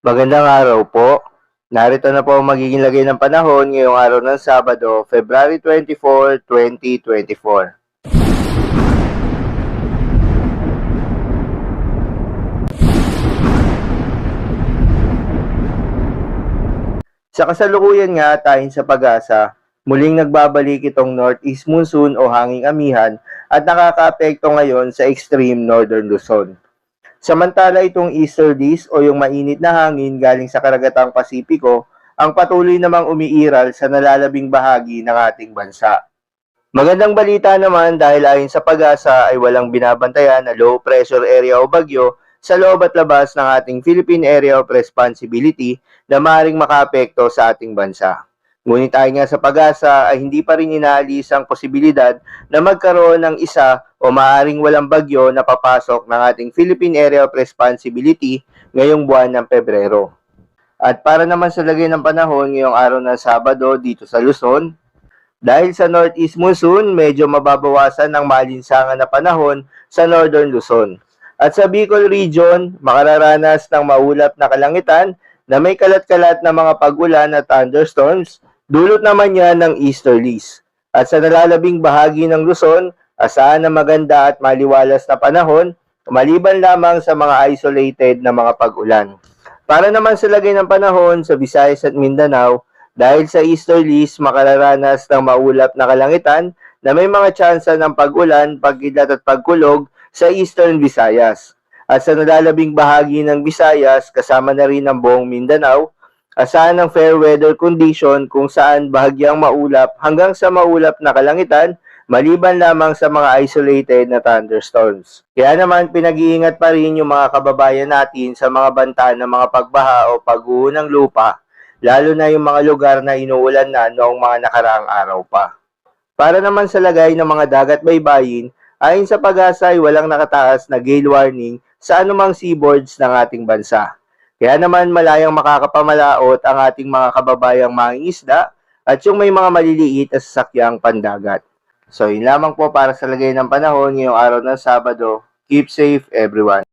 Magandang araw po. Narito na po ang magiging lagay ng panahon ngayong araw ng Sabado, February 24, 2024. Sa kasalukuyan nga, ayon sa pag-asa, muling nagbabalik itong northeast monsoon o hanging amihan at nakakaapekto ngayon sa extreme northern Luzon. Samantala itong easterlies o yung mainit na hangin galing sa karagatang Pasipiko ang patuloy namang umiiral sa nalalabing bahagi ng ating bansa. Magandang balita naman dahil ayon sa pag-asa ay walang binabantayan na low pressure area o bagyo sa loob at labas ng ating Philippine Area of Responsibility na maaaring makaapekto sa ating bansa. Ngunit ayon nga sa pag-asa ay hindi pa rin inaalis ang posibilidad na magkaroon ng isa o maaaring walang bagyo na papasok ng ating Philippine Area of Responsibility ngayong buwan ng Pebrero. At para naman sa lagay ng panahon ngayong araw ng Sabado dito sa Luzon, dahil sa northeast monsoon, medyo mababawasan ng maalinsangan na panahon sa northern Luzon. At sa Bicol region, makararanas ng maulap na kalangitan na may kalat-kalat na mga pag-ulan at thunderstorms, dulot naman yan ng easterlies. At sa nalalabing bahagi ng Luzon, asahan na maganda at maliwalas na panahon, maliban lamang sa mga isolated na mga pag-ulan. Para naman sa lagay ng panahon sa Visayas at Mindanao, dahil sa easterlies, makararanas ng maulap na kalangitan na may mga tsansa ng pag-ulan, pag-idlat at pagkulog sa Eastern Visayas. At sa nalalabing bahagi ng Visayas, kasama na rin ang buong Mindanao, asahan ng fair weather condition kung saan bahagyang maulap hanggang sa maulap na kalangitan, maliban lamang sa mga isolated na thunderstorms. Kaya naman pinag-iingat pa rin yung mga kababayan natin sa mga banta ng mga pagbaha o pag-uho ng lupa, lalo na yung mga lugar na inuulan na noong mga nakaraang araw pa. Para naman sa lagay ng mga dagat baybayin, ayon sa pag-asa ay walang nakataas na gale warning sa anumang seaboards ng ating bansa. Kaya naman malayang makakapamalaot ang ating mga kababayang mangingisda at yung may mga maliliit na sasakyang pandagat. So yun lamang po para sa lagay ng panahon ngayong araw ng Sabado. Keep safe everyone.